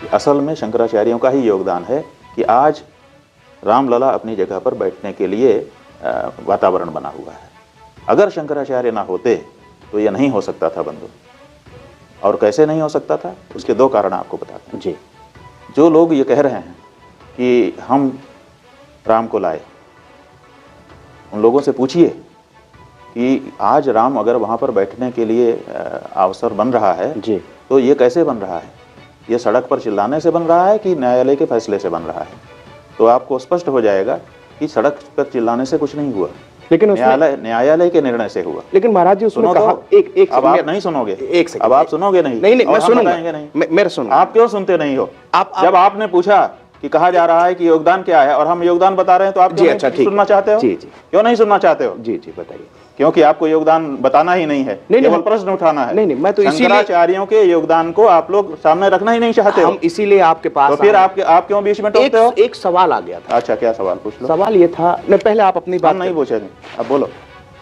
कि असल में शंकराचार्यों का ही योगदान है कि आज रामलला अपनी जगह पर बैठने के लिए वातावरण बना हुआ है। अगर शंकराचार्य ना होते तो ये नहीं हो सकता था बंधु। और कैसे नहीं हो सकता था, उसके दो कारण आपको बताते हैं जी। जो लोग ये कह रहे हैं कि हम राम को लाए, उन लोगों से पूछिए कि आज राम अगर वहाँ पर बैठने के लिए अवसर बन रहा है जी, तो ये कैसे बन रहा है? ये सड़क पर चिल्लाने से बन रहा है कि न्यायालय के फैसले से बन रहा है? तो आपको स्पष्ट हो जाएगा कि सड़क पर चिल्लाने से कुछ नहीं हुआ, लेकिन न्यायालय के निर्णय से हुआ। लेकिन महाराज जी उसने कहा एक अब आप नहीं सुनोगे, एक सेकंड, अब आप सुनोगे नहीं? नहीं मैं सुनूंगा नहीं, मेरे सुनो। आप क्यों सुनते नहीं हो? जब आपने पूछा कि कहा जा रहा है कि योगदान क्या है और हम योगदान बता रहे हैं, तो आप जी अच्छा ठीक सुनना चाहते हो? जी जी क्यों नहीं सुनना चाहते हो? जी जी बताइए। क्योंकि आपको योगदान बताना ही नहीं है, केवल प्रश्न उठाना है। नहीं मैं तो शंकराचार्यों के योगदान को आप लोग सामने रखना ही नहीं चाहते हो। हम इसीलिए आपके पास तो फिर आप क्यों बीच में टोकते हो? एक सवाल आ गया था। अच्छा क्या सवाल? पूछ लो। सवाल ये था, नहीं पहले आप अपनी बात नहीं पूछे, अब बोलो।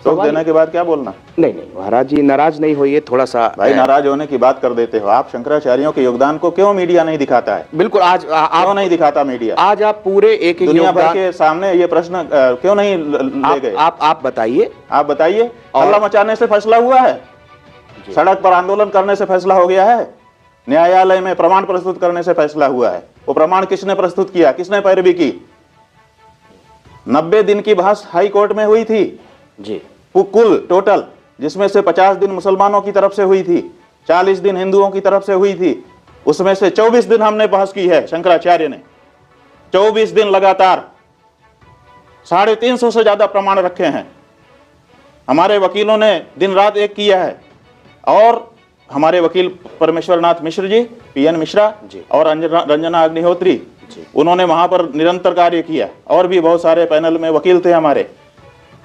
टोक देने के बाद क्या बोलना? नहीं महाराज जी नाराज नहीं होइए, थोड़ा सा भाई नाराज होने की बात कर देते हो आप। शंकराचार्यों के योगदान को क्यों मीडिया नहीं दिखाता है? बिल्कुल आज क्यों नहीं दिखाता मीडिया? आज आप पूरे एक दुनिया भर के सामने ये प्रश्न क्यों नहीं ले गए? आप बताइए, आप बताइए। हल्ला मचाने से फैसला हुआ है, सड़क पर आंदोलन करने से फैसला हो गया है, न्यायालय में प्रमाण प्रस्तुत करने से फैसला हुआ है। वो प्रमाण किसने प्रस्तुत किया, किसने पैरवी की? 90 दिन की बहस हाई कोर्ट में हुई थी जी, कुल टोटल, जिसमें से 50 दिन मुसलमानों की तरफ से हुई थी, 40 दिन हिंदुओं की तरफ से हुई थी। उसमें से 24 दिन हमने बहस की है, शंकराचार्य ने 24 दिन लगातार 350 से ज्यादा प्रमाण रखे हैं। हमारे वकीलों ने दिन रात एक किया है, और हमारे वकील परमेश्वरनाथ मिश्र जी, पीएन मिश्रा और रंजना अग्निहोत्री, उन्होंने वहां पर निरंतर कार्य किया, और भी बहुत सारे पैनल में वकील थे हमारे,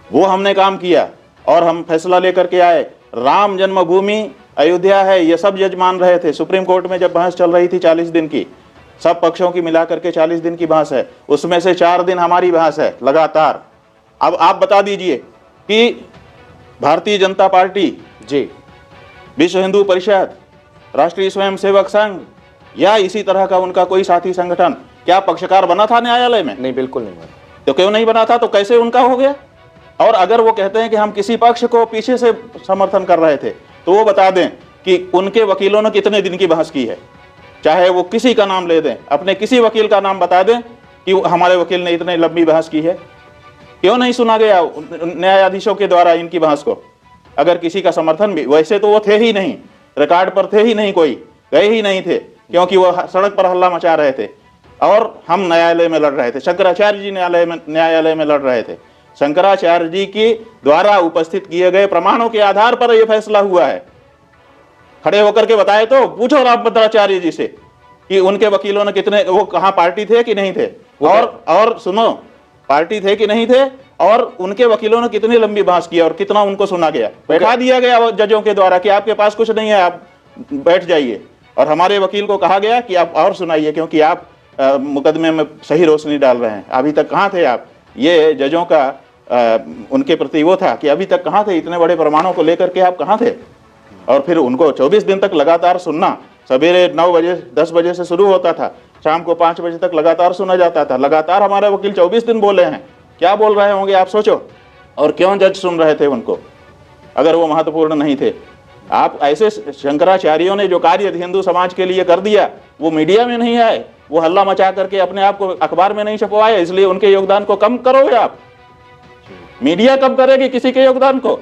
वो हमने काम किया और हम फैसला लेकर के आए। राम जन्मभूमि अयोध्या है, ये सब जज मान रहे थे। सुप्रीम कोर्ट में जब बहस चल रही थी 40 दिन की, सब पक्षों की मिलाकर के 40 दिन की बहस है, उसमें से 4 दिन हमारी बहस है लगातार। अब आप बता दीजिए कि भारतीय जनता पार्टी जी, विश्व हिंदू परिषद, राष्ट्रीय स्वयंसेवक संघ या इसी तरह का उनका कोई साथी संगठन क्या पक्षकार बना था न्यायालय में? नहीं, बिल्कुल नहीं बना। तो क्यों नहीं बना था? तो कैसे उनका हो गया? और अगर वो कहते हैं कि हम किसी पक्ष को पीछे से समर्थन कर रहे थे, तो वो बता दें कि उनके वकीलों ने कितने दिन की बहस की है। चाहे वो किसी का नाम ले दें, अपने किसी वकील का नाम बता दें कि हमारे वकील ने इतनी लंबी बहस की है। क्यों नहीं सुना गया न्यायाधीशों के द्वारा इनकी बहस को? अगर किसी का समर्थन भी, वैसे तो वो थे ही नहीं, रिकॉर्ड पर थे ही नहीं, कोई गए ही नहीं थे, क्योंकि वो सड़क पर हल्ला मचा रहे थे और हम न्यायालय में लड़ रहे थे। शंकराचार्य जी न्यायालय में लड़ रहे थे। शंकराचार्य जी के द्वारा उपस्थित किए गए प्रमाणों के आधार पर यह फैसला हुआ है। खड़े होकर के बताए तो, पूछो रामभद्राचार्य जी से कि उनके वकीलों ने कितने, वो कहां पार्टी थे कि नहीं थे, और सुनो, पार्टी थे कि नहीं थे, और उनके वकीलों ने कितनी लंबी बहस की और कितना उनको सुना गया, बैठा दिया गया जजों के द्वारा कि आपके पास कुछ नहीं है, आप बैठ जाइए। और हमारे वकील को कहा गया कि आप और सुनाइए, क्योंकि आप मुकदमे में सही रोशनी डाल रहे हैं। अभी तक कहां थे आप? ये जजों का उनके प्रति वो था कि अभी तक कहां थे, इतने बड़े प्रमाणों को लेकर के आप कहां थे? और फिर उनको 24 दिन तक लगातार सुनना। सवेरे 9 बजे 10 बजे से शुरू होता था, शाम को 5 बजे तक लगातार सुना जाता था। लगातार हमारे वकील 24 दिन बोले हैं। क्या बोल रहे होंगे आप सोचो। और क्यों जज सुन रहे थे उनको, अगर वो महत्वपूर्ण नहीं थे? आप ऐसे शंकराचार्यों ने जो कार्य हिंदू समाज के लिए कर दिया, वो मीडिया में नहीं आए, वो हल्ला मचा करके अपने आप को अखबार में नहीं छपवाए, इसलिए उनके योगदान को कम करोगे आप। मीडिया कम करेगी किसी के योगदान को?